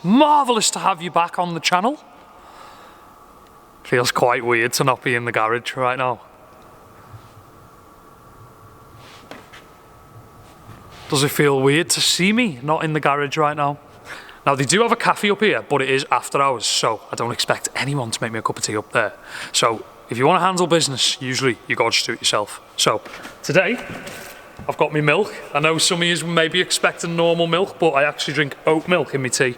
Marvellous to have you back on the channel. Feels quite weird to not be in the garage right now. Does it feel weird to see me not in the garage right now? Now they do have a cafe up here, but it is after hours, so I don't expect anyone to make me a cup of tea up there. So if you want to handle business, usually you gotta just do it yourself. So today, I've got my milk. I know some of you may be expecting normal milk, but I actually drink oat milk in my tea,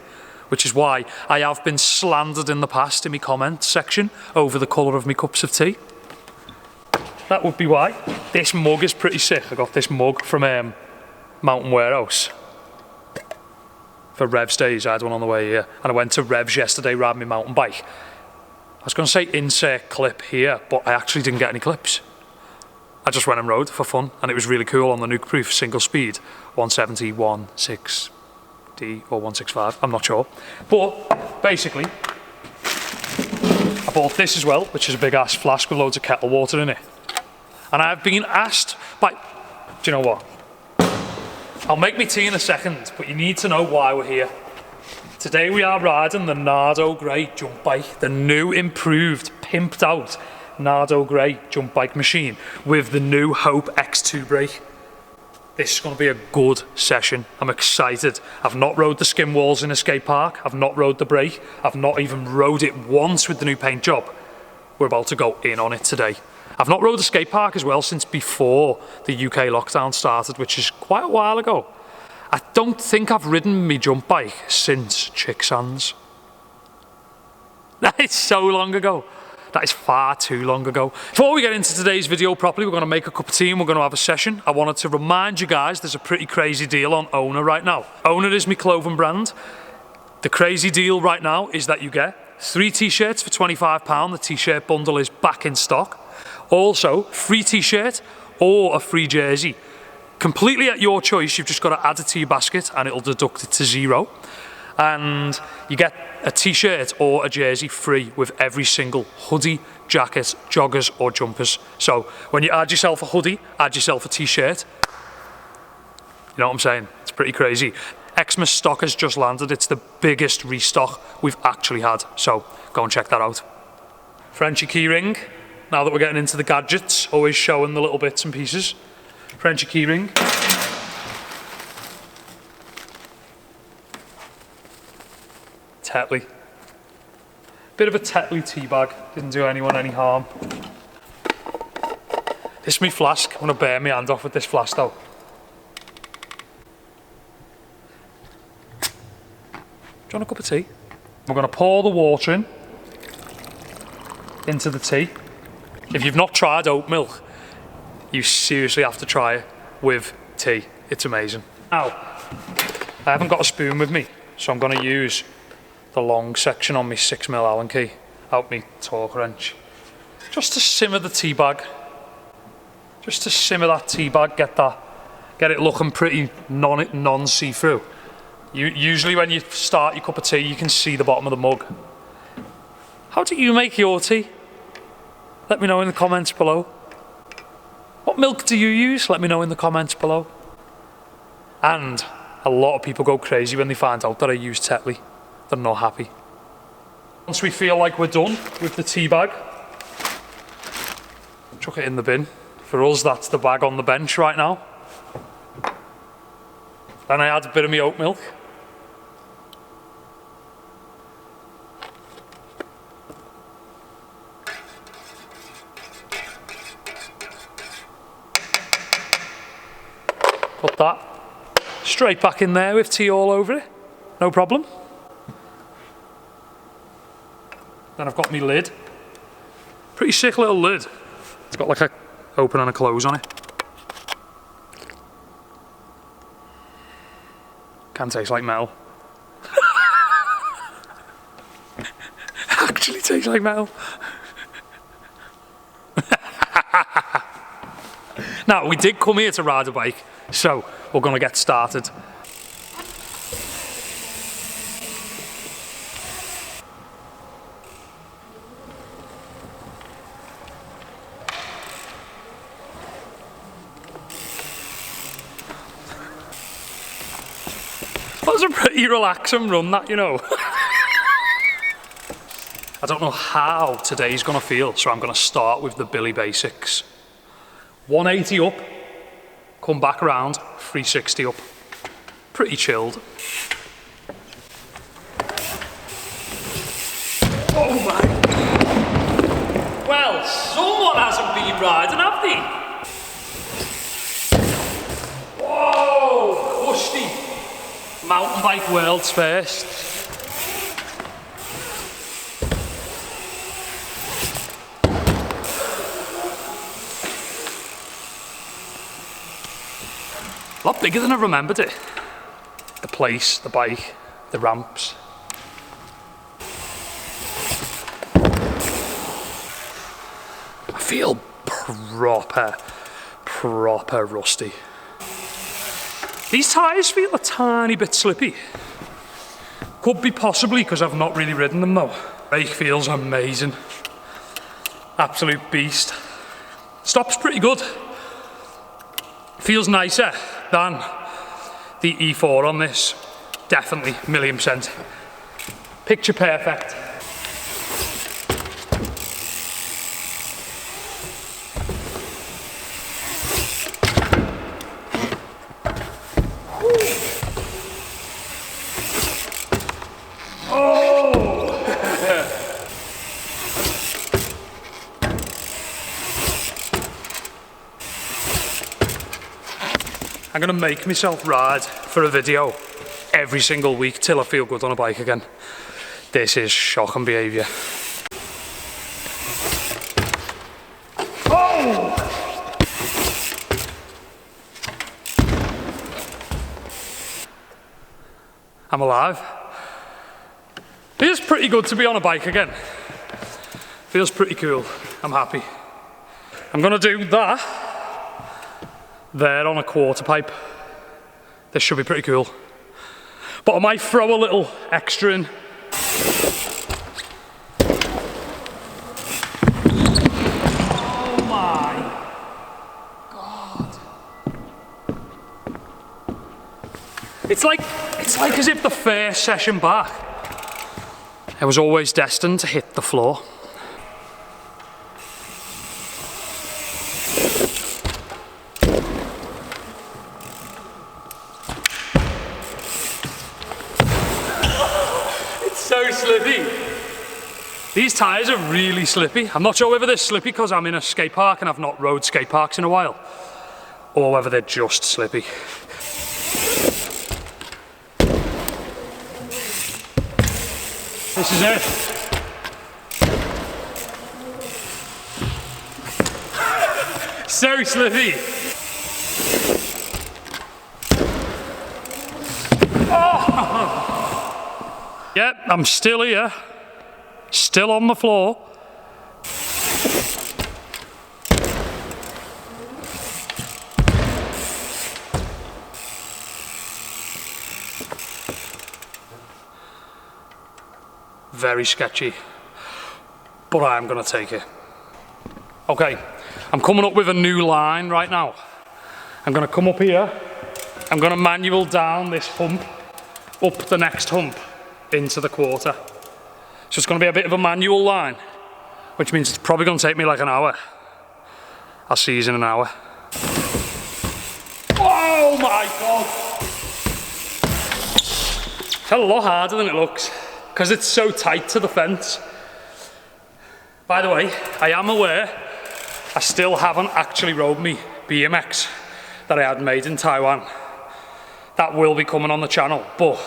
which is why I have been slandered in the past in my comments section over the colour of my cups of tea. That would be why. This mug is pretty sick. I got this mug from Mountain Warehouse for Revs days. I had one on the way here, and I went to Revs yesterday riding my mountain bike. I was going to say insert clip here, but I actually didn't get any clips. I just went and rode for fun, and it was really cool on the nuke-proof single speed 170, 160 or 165, I'm not sure. But basically, I bought this as well, which is a big ass flask with loads of kettle water in it. And I've been asked by, do you know what? I'll make me tea in a second, but you need to know why we're here. Today we are riding the Nardo Grey jump bike, the new, improved, pimped out Nardo Grey jump bike machine with the new Hope X2 brake. This is going to be a good session. I'm excited. I've not rode the skim walls in a skate park. I've not rode the brake. I've not even rode it once with the new paint job. We're about to go in on it today. I've not rode the skate park as well since before the UK lockdown started, which is quite a while ago. I don't think I've ridden my jump bike since Chicksands. That is so long ago. That is far too long ago. Before we get into today's video properly, we're going to make a cup of tea and we're going to have a session. I wanted to remind you guys there's a pretty crazy deal on OWNA right now. OWNA is my clothing brand. The crazy deal right now is that you get 3 t-shirts for £25. The t-shirt bundle is back in stock. Also, free t-shirt or a free jersey. Completely at your choice, you've just got to add it to your basket and it'll deduct it to £0. And you get a t-shirt or a jersey free with every single hoodie, jacket, joggers or jumpers. So when you add yourself a hoodie, add yourself a t-shirt. You know what I'm saying? It's pretty crazy. Xmas stock has just landed. It's the biggest restock we've actually had. So go and check that out. Frenchy keyring. Now that we're getting into the gadgets, always showing the little bits and pieces. Frenchy keyring. Tetley. Bit of a Tetley tea bag. Didn't do anyone any harm. This is my flask. I'm going to burn my hand off with this flask though. Do you want a cup of tea? We're going to pour the water into the tea. If you've not tried oat milk, you seriously have to try it with tea. It's amazing. Now, I haven't got a spoon with me, so I'm going to use the long section on my 6mm Allen key out my torque wrench. Just to simmer the tea bag. Just to simmer that tea bag, get it looking pretty non-see-through. Usually when you start your cup of tea, you can see the bottom of the mug. How do you make your tea? Let me know in the comments below. What milk do you use? Let me know in the comments below. And a lot of people go crazy when they find out that I use Tetley. They're not happy. Once we feel like we're done with the tea bag, chuck it in the bin. For us, that's the bag on the bench right now. Then I add a bit of my oat milk. Put that straight back in there with tea all over it, no problem. Then I've got my lid. Pretty sick little lid. It's got like a open and a close on it. Can taste like metal. Actually tastes like metal. Now, we did come here to ride a bike, so we're going to get started. was a pretty relaxing run, that, you know. I don't know how today's gonna feel, so I'm gonna start with the Billy basics. 180 up, come back around, 360 up. Pretty chilled. Oh my. Well, someone hasn't been riding, have they? Whoa, Rusty. Mountain bike world's first. A lot bigger than I remembered it. The place, the bike, the ramps. I feel proper rusty. These tyres feel a tiny bit slippy. Could be possibly because I've not really ridden them though. Brake feels amazing. Absolute beast. Stop's pretty good. Feels nicer than the E4 on this. Definitely, 1,000,000%. Picture perfect. I'm gonna make myself ride for a video every single week till I feel good on a bike again. This is shocking behaviour. Oh! I'm alive. Feels pretty good to be on a bike again. Feels pretty cool. I'm happy. I'm gonna do that there on a quarter pipe. This should be pretty cool. But I might throw a little extra in. Oh my God. It's like as if the first session back, I was always destined to hit the floor. So slippy. These tyres are really slippy. I'm not sure whether they're slippy because I'm in a skate park and I've not rode skate parks in a while, or whether they're just slippy. This is it. So slippy. Oh! Yep, I'm still here, still on the floor. Very sketchy, but I'm gonna take it. Okay, I'm coming up with a new line right now. I'm gonna come up here, I'm gonna manual down this hump, up the next hump, into the quarter. So it's going to be a bit of a manual line, which means it's probably going to take me like an hour. I'll see you in an hour. Oh my God! It's a lot harder than it looks because it's so tight to the fence. By the way, I am aware I still haven't actually rode me BMX that I had made in Taiwan. That will be coming on the channel, but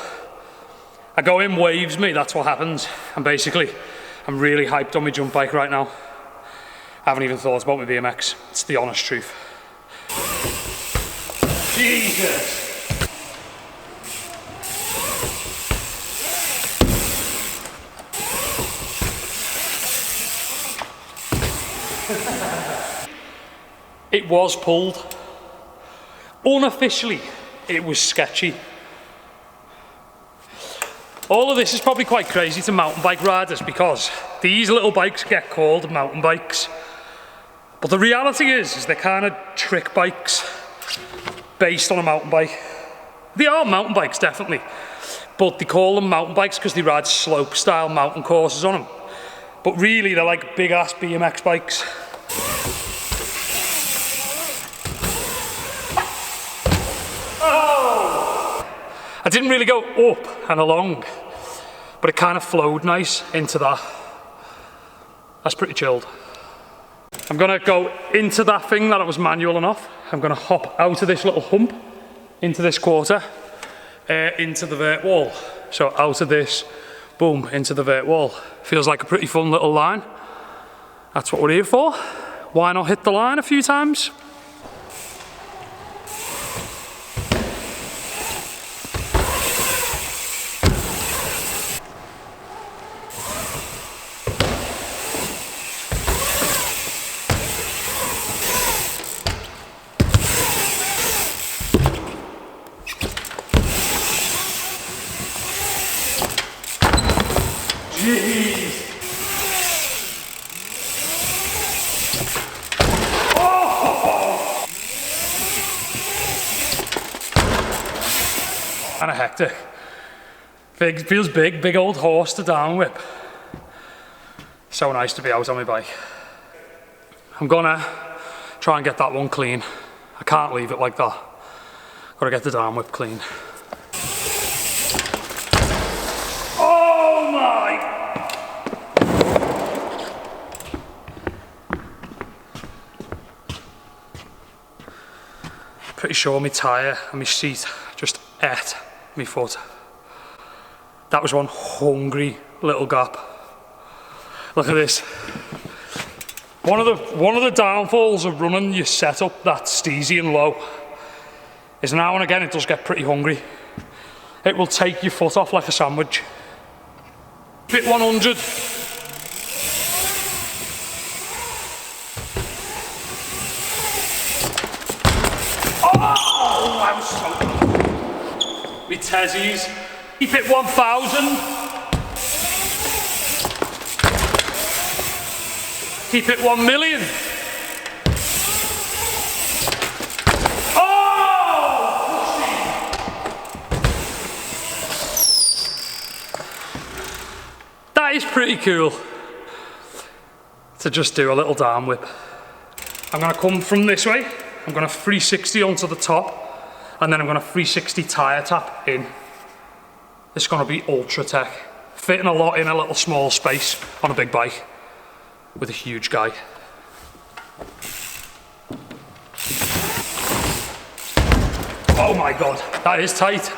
I go in waves, mate, that's what happens. And basically, I'm really hyped on my jump bike right now. I haven't even thought about my BMX. It's the honest truth. Jesus! It was pulled. Unofficially, it was sketchy. All of this is probably quite crazy to mountain bike riders because these little bikes get called mountain bikes. But the reality is they're kind of trick bikes based on a mountain bike. They are mountain bikes, definitely, but they call them mountain bikes because they ride slope style mountain courses on them. But really they're like big ass BMX bikes. Oh! I didn't really go up and along, but it kind of flowed nice into that. That's pretty chilled. I'm gonna go into that thing that I was manualing off. I'm gonna hop out of this little hump into this quarter, into the vert wall. So out of this, boom, into the vert wall. Feels like a pretty fun little line. That's what we're here for. Why not hit the line a few times? Jeez. Oh! Kind of hectic. Feels big, big old horse to down whip. So nice to be out on my bike. I'm gonna try and get that one clean. I can't leave it like that. Gotta get the down whip clean. Oh my! Pretty sure my tyre and my seat just ate my foot. That was one hungry little gap. Look at this. One of the downfalls of running your setup that steezy and low is now and again it does get pretty hungry. It will take your foot off like a sandwich. Bit 100. Oh, I was so... Me Tezzies. Keep it 1,000. Keep it 1 million. That is pretty cool to just do a little down whip. I'm gonna come from this way, I'm gonna 360 onto the top, and then I'm gonna 360 tyre tap in. It's gonna be ultra tech. Fitting a lot in a little small space on a big bike with a huge guy. Oh my God, that is tight.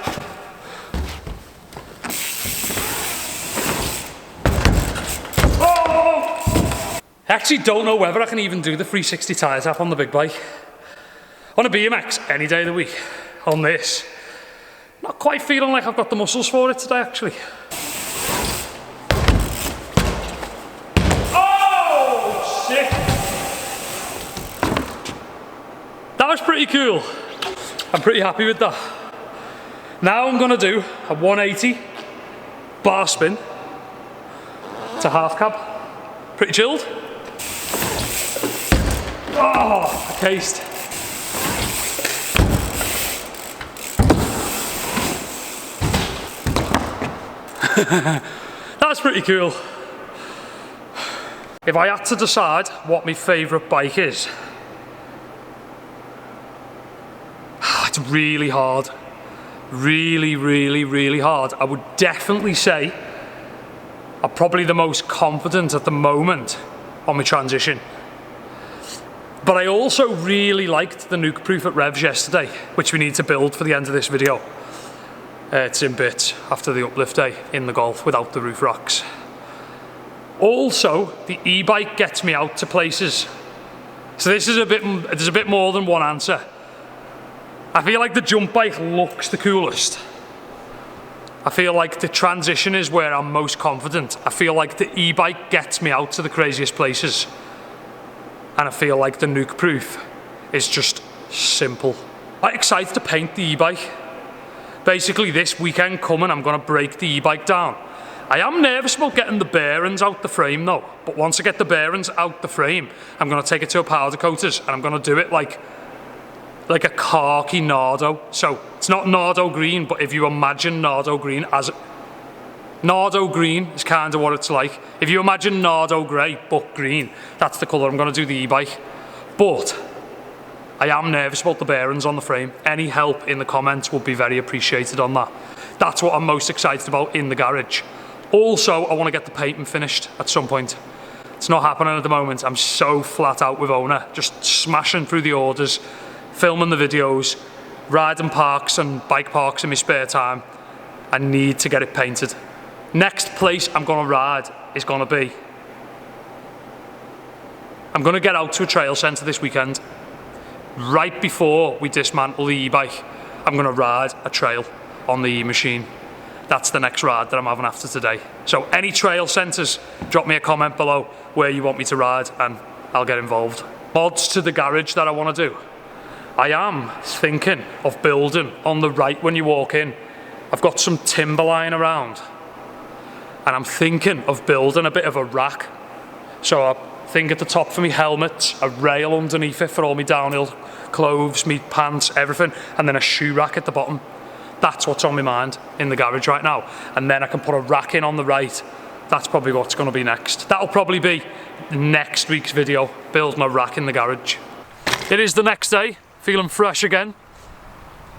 I actually don't know whether I can even do the 360 tyre tap on the big bike. On a BMX, any day of the week. On this, not quite feeling like I've got the muscles for it today, actually. Oh, sick! That was pretty cool. I'm pretty happy with that. Now I'm gonna do a 180 bar spin to half cab. Pretty chilled. Oh, a taste. That's pretty cool. If I had to decide what my favourite bike is, it's really hard. Really, really, really hard. I would definitely say I'm probably the most confident at the moment on my transition. But I also really liked the nuke proof at Revs yesterday, which we need to build for the end of this video. It's in bits after the uplift day in the Golf without the roof racks. Also, the e-bike gets me out to places. So this is there's a bit more than one answer. I feel like the jump bike looks the coolest. I feel like the transition is where I'm most confident. I feel like the e-bike gets me out to the craziest places. And I feel like the nuke proof is just simple. I'm excited to paint the e-bike. Basically this weekend coming, I'm gonna break the e-bike down. I am nervous about getting the bearings out the frame though, but once I get the bearings out the frame, I'm gonna take it to a powder coaters and I'm gonna do it like like a khaki Nardo. So it's not Nardo green, but if you imagine Nardo green as Nardo green is kind of what it's like. If you imagine Nardo grey but green, that's the colour I'm going to do the e-bike. But I am nervous about the bearings on the frame. Any help in the comments would be very appreciated on that. That's what I'm most excited about in the garage. Also, I want to get the painting finished at some point. It's not happening at the moment. I'm so flat out with OWNA, just smashing through the orders, filming the videos, riding parks and bike parks in my spare time. I need to get it painted. Next place I'm going to ride is going to be, I'm going to get out to a trail centre this weekend. Right before we dismantle the e-bike, I'm going to ride a trail on the e-machine. That's the next ride that I'm having after today. So any trail centres, drop me a comment below where you want me to ride and I'll get involved. Mods to the garage that I want to do. I am thinking of building on the right when you walk in. I've got some timber lying around and I'm thinking of building a bit of a rack. So I think at the top for me helmet, a rail underneath it for all my downhill clothes, me pants, everything, and then a shoe rack at the bottom. That's what's on my mind in the garage right now. And then I can put a rack in on the right. That's probably what's going to be next. That'll probably be next week's video, building a rack in the garage. It is the next day, feeling fresh again.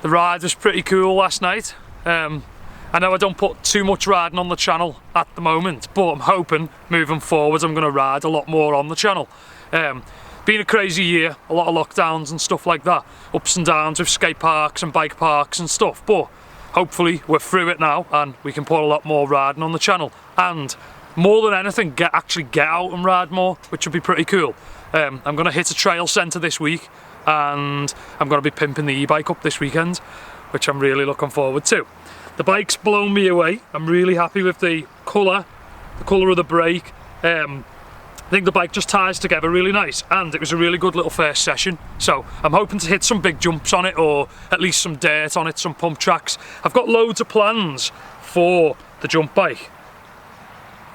The ride was pretty cool last night. I know I don't put too much riding on the channel at the moment, but I'm hoping moving forward I'm going to ride a lot more on the channel. Been a crazy year, a lot of lockdowns and stuff like that, ups and downs with skate parks and bike parks and stuff, but hopefully we're through it now and we can put a lot more riding on the channel, and more than anything actually get out and ride more, which would be pretty cool. I'm going to hit a trail centre this week and I'm going to be pimping the e-bike up this weekend, which I'm really looking forward to. The bike's blown me away. I'm really happy with the colour of the brake. I think the bike just ties together really nice, and it was a really good little first session. So I'm hoping to hit some big jumps on it, or at least some dirt on it, some pump tracks. I've got loads of plans for the jump bike.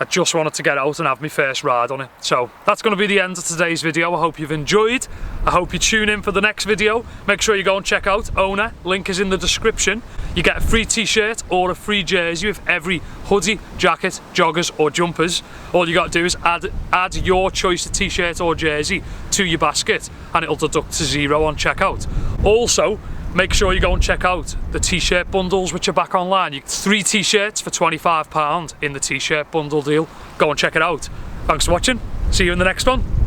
I just wanted to get out and have my first ride on it. So that's going to be the end of today's video. I hope you've enjoyed. I hope you tune in for the next video. Make sure you go and check out OWNA. Link is in the description. You get a free t-shirt or a free jersey with every hoodie, jacket, joggers or jumpers. All you got to do is add your choice of t-shirt or jersey to your basket and it'll deduct to $0 on checkout. Also, make sure you go and check out the t-shirt bundles which are back online. You get 3 t-shirts for £25 in the t-shirt bundle deal. Go and check it out. Thanks for watching. See you in the next one.